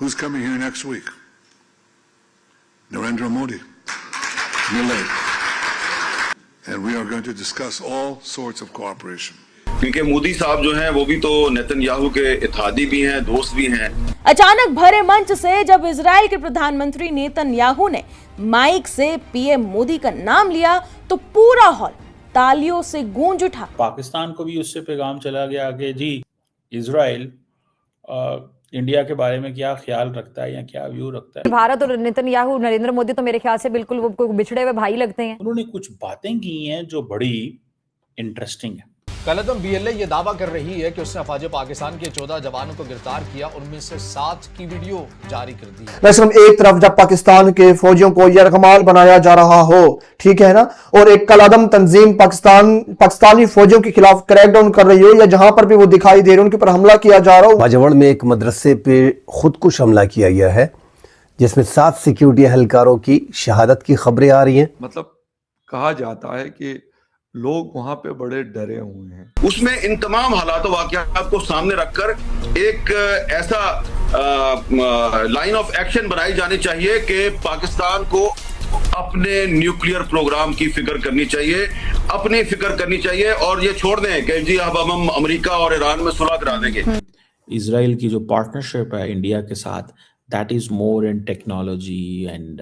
Who's coming here next week? Narendra Modi. Millet. And we are going to discuss all sorts of cooperation. क्योंकि मोदी साहब जो हैं वो भी तो नेतन्याहू के इत्तेहादी भी हैं, दोस्त भी हैं। अचानक भरे मंच से जब इजराइल के प्रधानमंत्री नेतन्याहू ने माइक से पीएम मोदी का नाम लिया तो पूरा हॉल तालियों से गूंज उठा। पाकिस्तान को भी उससे पैगाम चला गया कि जी इजराइल इंडिया के बारे में क्या ख्याल रखता है या क्या व्यू रखता है। भारत और नेतन्याहू, नरेंद्र मोदी तो मेरे ख्याल से बिल्कुल वो बिछड़े हुए भाई लगते हैं। उन्होंने कुछ बातें की हैं जो बड़ी इंटरेस्टिंग है। कलअदम बीएलए ये दावा कर रही है कि उसने अफवाज पाकिस्तान के 14 जवानों को गिरफ्तार किया, उनमें से 7 की वीडियो जारी कर दी है। वैसे एक तरफ जब पाकिस्तान के फौजियों को यरगमाल बनाया जा रहा हो, ठीक है ना, और एक कलअदम तंजीम पाकिस्तानी फौजियों के खिलाफ क्रैकडाउन कर रही हो या जहां पर भी वो दिखाई दे रहे उनके ऊपर हमला किया जा रहा हो। बाजवड़ में एक मदरसे पे खुदकुश हमला किया गया है जिसमें 7 सिक्योरिटी एहलकारों की शहादत की खबरें आ रही हैं। मतलब कहा जाता है कि लोग वहां पे बड़े डरे हुए हैं। उसमें इन तमाम हालात वाक़यात को सामने रखकर एक ऐसा लाइन ऑफ एक्शन बनाई जानी चाहिए कि पाकिस्तान को अपने न्यूक्लियर प्रोग्राम की फिक्र करनी चाहिए, अपनी फिक्र करनी चाहिए और ये छोड़ दें कि जी अब हम अमेरिका और ईरान में सुलह करा देंगे। इजराइल की जो पार्टनरशिप है इंडिया के साथ, that is more in technology and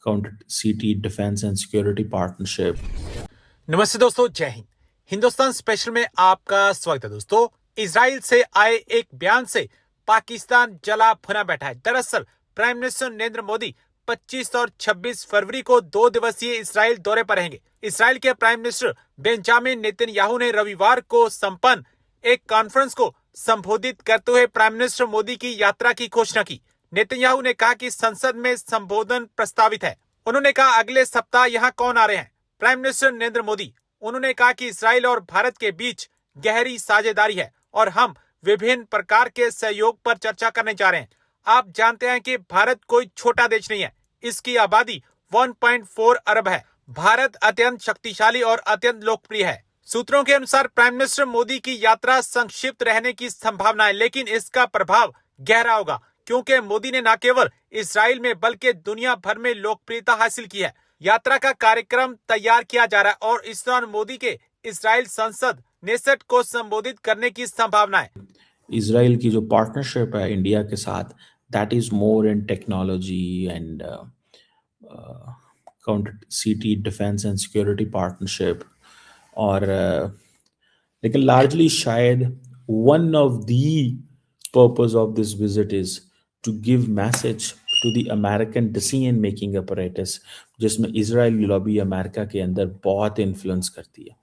counter city defence and security partnership. नमस्ते दोस्तों, जय हिंद। हिंदुस्तान स्पेशल में आपका स्वागत है। दोस्तों, इजराइल से आए एक बयान से पाकिस्तान जला भुना बैठा है। दरअसल प्राइम मिनिस्टर नरेंद्र मोदी 25 और 26 फरवरी को 2 दिवसीय इजराइल दौरे पर रहेंगे। इजराइल के प्राइम मिनिस्टर बेंजामिन नेतन्याहू ने रविवार को संपन्न एक कॉन्फ्रेंस को संबोधित करते हुए प्राइम मिनिस्टर मोदी की यात्रा की घोषणा की। नेतन्याहू ने कहा कि संसद में संबोधन प्रस्तावित है। उन्होंने कहा अगले सप्ताह यहाँ कौन आ रहे हैं? Prime minister Narendra Modi. उन्होंने कहा कि इजराइल और भारत के बीच गहरी साझेदारी है और हम विभिन्न प्रकार के सहयोग पर चर्चा करने जा रहे हैं। आप जानते हैं कि भारत कोई छोटा देश नहीं है, इसकी आबादी 1.4 अरब है। भारत अत्यंत शक्तिशाली और अत्यंत लोकप्रिय है। सूत्रों के अनुसार प्राइम मिनिस्टर मोदी की यात्रा संक्षिप्त रहने की संभावना है, लेकिन इसका प्रभाव गहरा होगा क्योंकि मोदी ने न केवल इजराइल में बल्कि दुनिया भर में लोकप्रियता हासिल की है। यात्रा का कार्यक्रम तैयार किया जा रहा है और इस दौरान मोदी के इजराइल संसद नेसेट को संबोधित करने की संभावना है। इजराइल की जो पार्टनरशिप है इंडिया के साथ, that is more in technology and counter city defence and security partnership. और लेकिन लार्जली शायद one of the purpose of this visit is to give message to the American decision making apparatus, जिसमें Israeli lobby America के अंदर बहुत influence करती है।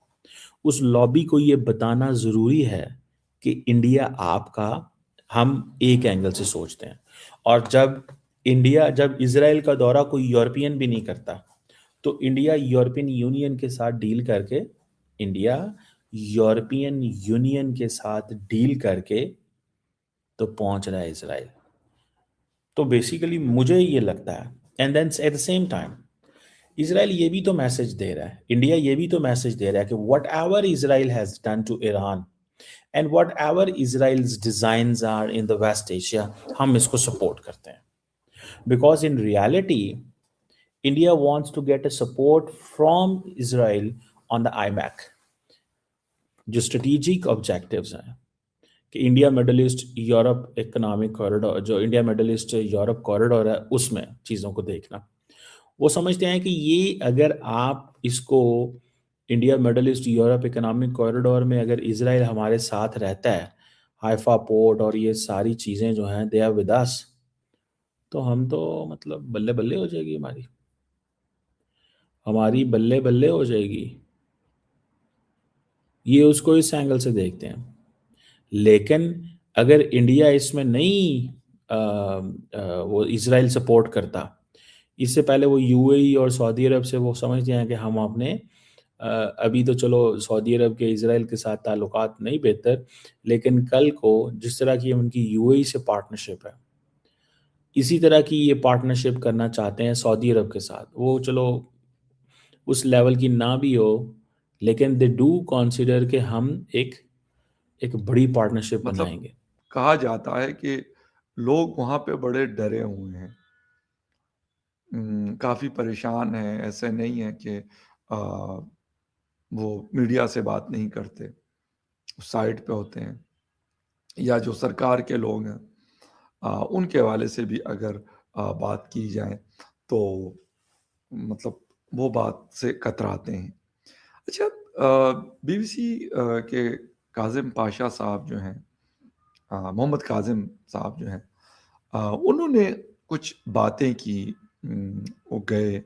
उस लॉबी को ये बताना ज़रूरी है कि इंडिया आपका, हम एक एंगल से सोचते हैं। और जब इजराइल का दौरा कोई यूरोपियन भी नहीं करता तो इंडिया यूरोपियन यूनियन के साथ डील करके तो पहुंच रहा है इजराइल। तो बेसिकली मुझे ये लगता है, and then at the same time Israel ये भी तो मैसेज दे रहा है, इंडिया ये भी तो मैसेज दे रहा है कि whatever Israel has done to Iran and whatever Israel's designs are in the West Asia, हम इसको सपोर्ट करते हैं। Because in reality India wants to get a support from Israel on the IMEC, जो strategic objectives हैं कि India Middle East Europe economic corridor, जो India Middle East Europe corridor है, उसमें चीज़ों को देखना। वो समझते हैं कि ये अगर आप इसको India Middle East Europe economic corridor में अगर इजराइल हमारे साथ रहता है, हाइफा पोर्ट और ये सारी चीज़ें जो हैं दे आर विद अस, तो हम तो मतलब बल्ले बल्ले हो जाएगी, हमारी बल्ले बल्ले हो जाएगी। ये उसको इस एंगल से देखते हैं। लेकिन अगर इंडिया इसमें नहीं वो इजराइल सपोर्ट करता, इससे पहले वो यूएई और सऊदी अरब से वो समझते हैं कि हम अपने अभी तो चलो सऊदी अरब के इजराइल के साथ ताल्लुकात नहीं बेहतर, लेकिन कल को जिस तरह की उनकी यूएई से पार्टनरशिप है, इसी तरह की ये पार्टनरशिप करना चाहते हैं सऊदी अरब के साथ। वो चलो उस लेवल की ना भी हो, लेकिन दे डू कंसीडर कि हम एक बड़ी पार्टनरशिप बनाएंगे। कहा जाता है कि लोग वहाँ पे बड़े डरे हुए हैं, काफ़ी परेशान हैं। ऐसे नहीं है कि वो मीडिया से बात नहीं करते, साइट पे होते हैं, या जो सरकार के लोग हैं उनके हवाले से भी अगर बात की जाए तो मतलब वो बात से कतराते हैं। अच्छा, बीबीसी के काजिम पाशा साहब जो हैं, मोहम्मद काजिम साहब जो हैं, उन्होंने कुछ बातें की। वो गए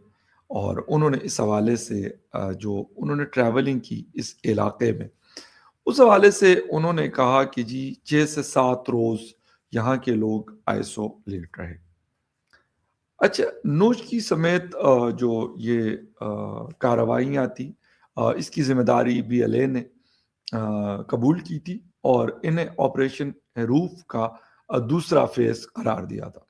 और उन्होंने इस हवाले से जो उन्होंने ट्रैवलिंग की इस इलाके में, उस हवाले से उन्होंने कहा कि जी 6 से 7 रोज़ यहाँ के लोग आइसोलेट रहे। अच्छा, नोचकी समेत जो ये कार्रवाइयाँ थी, इसकी ज़िम्मेदारी बीएलए ने कबूल की थी और इन्हें ऑपरेशन हरूफ का दूसरा फेज़ करार दिया था।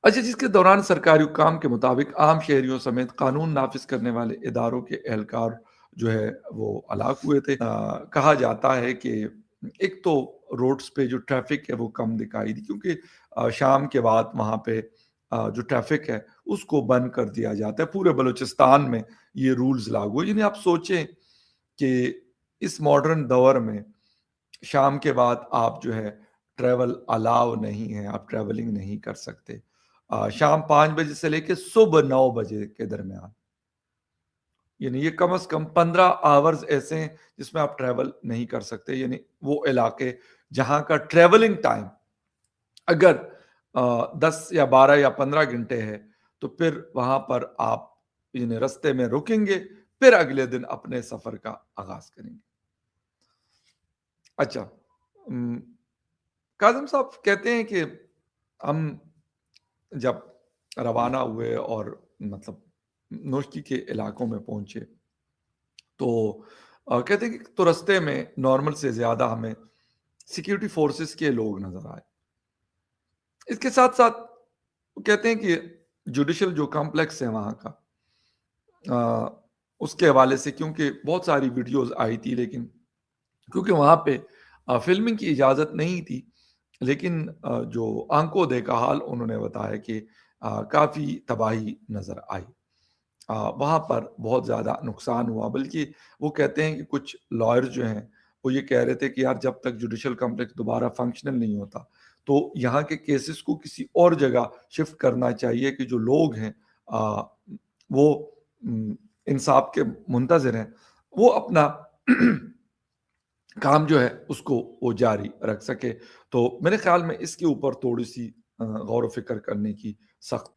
अच्छा, जिसके दौरान सरकारी हुक्काम के मुताबिक आम शहरियों समेत कानून नाफिज करने वाले इदारों के एहलकार जो है वो हलाक हुए थे। कहा जाता है कि एक तो रोड्स पे जो ट्रैफिक है वो कम दिखाई दी, क्योंकि शाम के बाद वहाँ पे जो ट्रैफिक है उसको बंद कर दिया जाता है। पूरे बलूचिस्तान में ये रूल्स लागू है। यानी आप सोचें कि इस मॉडर्न दौर में शाम के बाद आप जो है ट्रैवल अलाउ नहीं है, आप ट्रैवलिंग नहीं कर सकते शाम 5 बजे से लेके सुबह 9 बजे के दरमियान। यानी ये कम से कम 15 आवर्स ऐसे हैं जिसमें आप ट्रैवल नहीं कर सकते। यानी वो इलाके जहां का ट्रैवलिंग टाइम अगर 10 या 12 या 15 घंटे है, तो फिर वहां पर आप यानी रास्ते में रुकेंगे, फिर अगले दिन अपने सफर का आगाज करेंगे। अच्छा, काजिम साहब कहते हैं कि हम जब रवाना हुए और मतलब नोशकी के इलाकों में पहुंचे तो कहते हैं कि तो रास्ते में नॉर्मल से ज्यादा हमें सिक्योरिटी फोर्सेस के लोग नजर आए। इसके साथ साथ वो कहते हैं कि जुडिशल जो कॉम्प्लेक्स है वहाँ का, उसके हवाले से क्योंकि बहुत सारी वीडियोस आई थी, लेकिन क्योंकि वहाँ पे फिल्मिंग की इजाज़त नहीं थी, लेकिन जो आंखों देखा हाल उन्होंने बताया कि काफ़ी तबाही नज़र आई। वहाँ पर बहुत ज़्यादा नुकसान हुआ, बल्कि वो कहते हैं कि कुछ लॉयर्स जो हैं वो ये कह रहे थे कि यार जब तक जुडिशल कॉम्प्लेक्स दोबारा फंक्शनल नहीं होता तो यहाँ के केसेस को किसी और जगह शिफ्ट करना चाहिए कि जो लोग हैं वो इंसाफ के मुंतज़िर हैं, वो अपना काम जो है उसको वो जारी रख सके। तो मेरे ख्याल में इसके ऊपर थोड़ी सी गौर व फिक्र करने की सख्त